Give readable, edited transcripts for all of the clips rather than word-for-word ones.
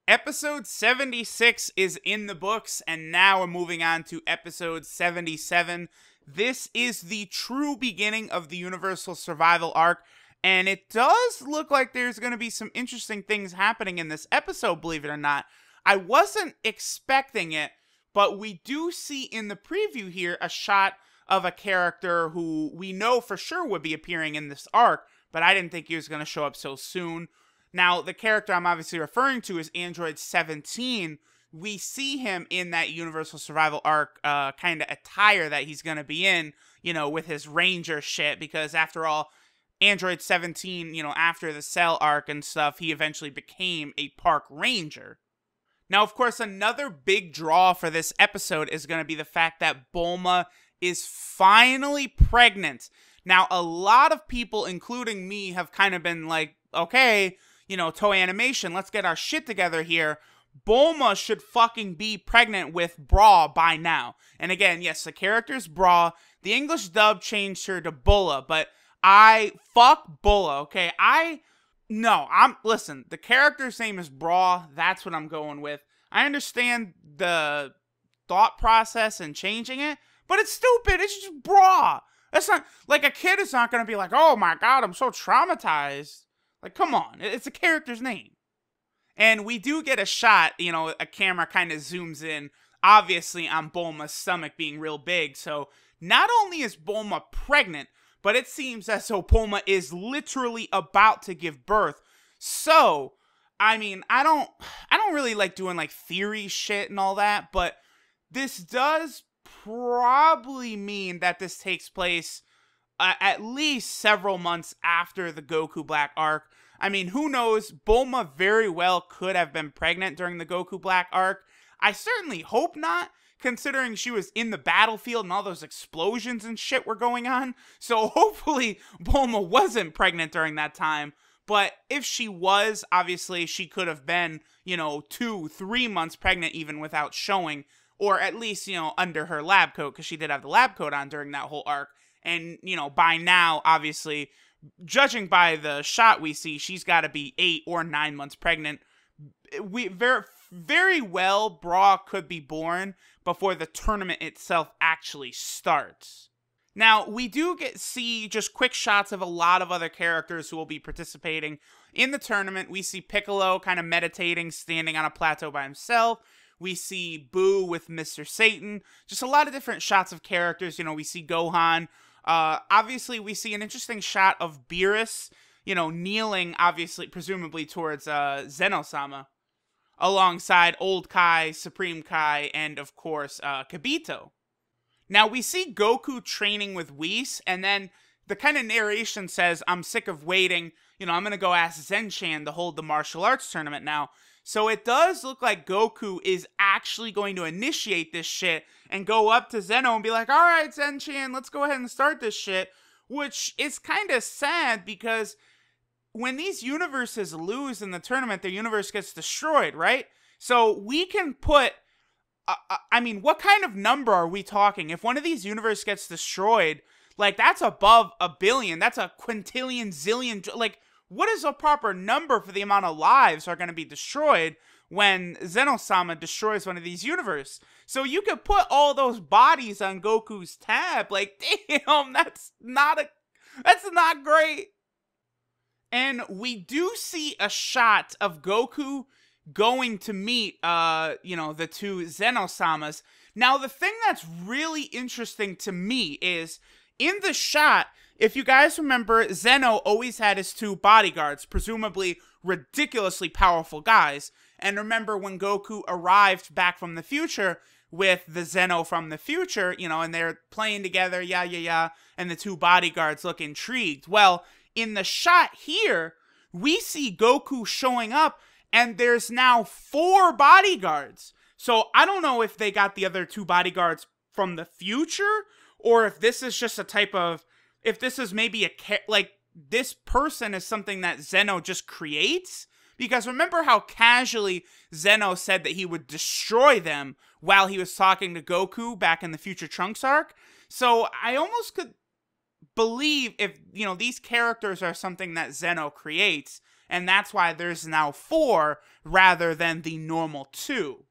Episode 76 is in the books, and now we're moving on to episode 77. This is the true beginning of the Universal Survival arc, and it does look like there's going to be some interesting things happening in this episode, believe it or not. I wasn't expecting it, but we do see in the preview here a shot of a character who we know for sure would be appearing in this arc, but I didn't think he was going to show up so soon. Now, the character I'm obviously referring to is Android 17. We see him in that Universal Survival arc kind of attire that he's going to be in, with his Ranger shit, because after all, Android 17, after the Cell arc and stuff, he eventually became a park ranger. Now, of course, another big draw for this episode is going to be the fact that Bulma is finally pregnant. Now, a lot of people, including me, have kind of been like, okay, Toei Animation, let's get our shit together here. Bulma should fucking be pregnant with Bra by now. And again, yes, the character's Bra. The English dub changed her to Bulla, but fuck Bulla, okay? Listen, the character's name is Bra. That's what I'm going with. I understand the thought process in changing it, but it's stupid. It's just Bra. That's not, like, a kid is not going to be like, oh my god, I'm so traumatized. Like, come on, it's a character's name. And we do get a shot, a camera kind of zooms in, obviously on Bulma's stomach being real big. So not only is Bulma pregnant, but it seems as though Bulma is literally about to give birth. So, I mean, I don't really like doing like theory shit and all that, but this does probably mean that this takes place at least several months after the Goku Black arc. I mean, who knows? Bulma very well could have been pregnant during the Goku Black arc. I certainly hope not, considering she was in the battlefield and all those explosions and shit were going on. So hopefully Bulma wasn't pregnant during that time. But if she was, obviously she could have been, 2-3 months pregnant even without showing. Or at least, under her lab coat, because she did have the lab coat on during that whole arc. And, by now, obviously, judging by the shot we see, she's got to be 8 or 9 months pregnant. Very well, Bra could be born before the tournament itself actually starts. Now, we do see just quick shots of a lot of other characters who will be participating in the tournament. We see Piccolo kind of meditating, standing on a plateau by himself. We see Boo with Mr. Satan. Just a lot of different shots of characters. We see Gohan. Obviously, we see an interesting shot of Beerus, kneeling, obviously, presumably towards Zeno-sama, alongside Old Kai, Supreme Kai, and, of course, Kibito. Now, we see Goku training with Whis, and then the kind of narration says, I'm sick of waiting, I'm going to go ask Zenchan to hold the martial arts tournament now. So it does look like Goku is actually going to initiate this shit and go up to Zeno and be like, alright, Zenchan, let's go ahead and start this shit. Which is kind of sad because when these universes lose in the tournament, their universe gets destroyed, right? So we can put, what kind of number are we talking? If one of these universes gets destroyed, like, that's above a billion. That's a quintillion, zillion, like, what is a proper number for the amount of lives are going to be destroyed when Zeno-sama destroys one of these universes? So you could put all those bodies on Goku's tab. Like, damn, that's not great. And we do see a shot of Goku going to meet, the two Zeno-samas. Now, the thing that's really interesting to me is, in the shot, if you guys remember, Zeno always had his two bodyguards, presumably ridiculously powerful guys. And remember when Goku arrived back from the future with the Zeno from the future, and they're playing together, and the two bodyguards look intrigued. Well, in the shot here, we see Goku showing up, and there's now 4 bodyguards. So I don't know if they got the other 2 bodyguards from the future, or if this is just a type of, if this is maybe this person is something that Zeno just creates. Because remember how casually Zeno said that he would destroy them while he was talking to Goku back in the Future Trunks arc? So I almost could believe if, these characters are something that Zeno creates, and that's why there's now 4 rather than the normal 2.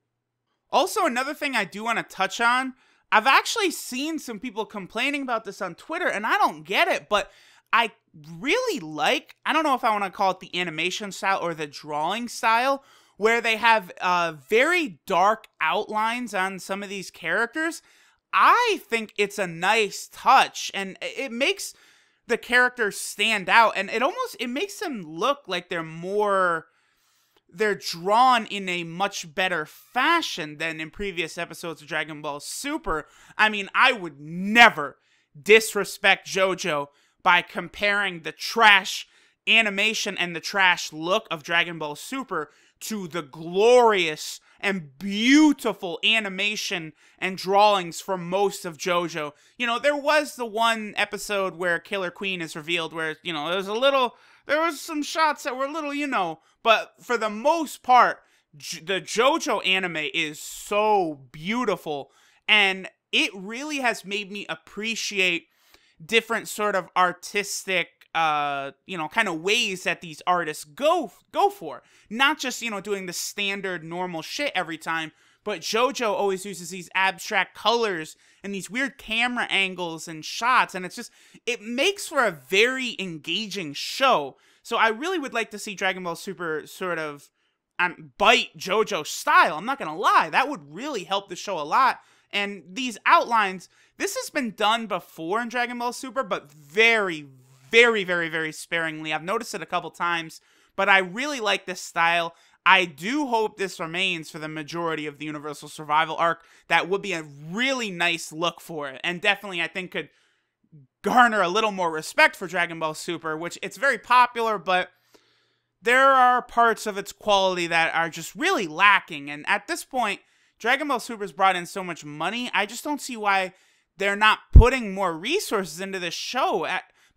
Also, another thing I do want to touch on, I've actually seen some people complaining about this on Twitter, and I don't get it, but I really like, I don't know if I want to call it the animation style or the drawing style, where they have very dark outlines on some of these characters. I think it's a nice touch, and it makes the characters stand out, and it makes them look like they're drawn in a much better fashion than in previous episodes of Dragon Ball Super. I mean, I would never disrespect JoJo by comparing the trash animation and the trash look of Dragon Ball Super to the glorious and beautiful animation and drawings for most of JoJo. You know, there was the one episode where Killer Queen is revealed where, you know, there was some shots that were a little, you know, but for the most part, the JoJo anime is so beautiful, and it really has made me appreciate different sort of artistic, you know, kind of ways that these artists go for. Not just, you know, doing the standard normal shit every time, but JoJo always uses these abstract colors and these weird camera angles and shots, and it makes for a very engaging show. So I really would like to see Dragon Ball Super sort of bite JoJo's style. I'm not gonna lie, that would really help the show a lot. And these outlines, this has been done before in Dragon Ball Super, but very, very, very, very sparingly. I've noticed it a couple times, but I really like this style. I do hope this remains for the majority of the Universal Survival arc. That would be a really nice look for it, and definitely I think could garner a little more respect for Dragon Ball Super, which it's very popular, but there are parts of its quality that are just really lacking. And at this point, Dragon Ball Super's brought in so much money, I just don't see why they're not putting more resources into this show.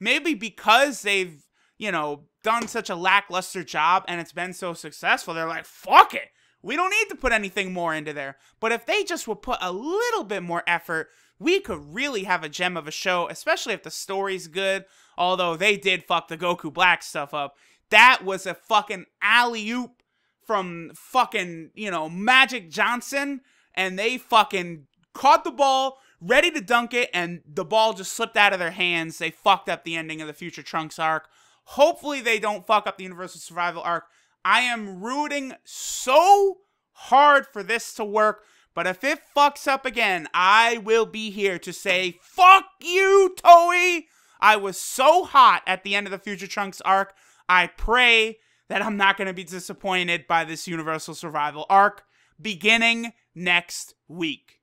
Maybe because they've, you know, done such a lackluster job and it's been so successful, they're like, fuck it, we don't need to put anything more into there. But if they just would put a little bit more effort, we could really have a gem of a show, especially if the story's good. Although they did fuck the Goku Black stuff up. That was a fucking alley-oop from fucking, you know, Magic Johnson, and they fucking caught the ball, ready to dunk it, and the ball just slipped out of their hands. They fucked up the ending of the Future Trunks arc. Hopefully they don't fuck up the Universal Survival arc. I am rooting so hard for this to work, but if it fucks up again, I will be here to say, fuck you, Toei! I was so hot at the end of the Future Trunks arc. I pray that I'm not going to be disappointed by this Universal Survival arc beginning next week.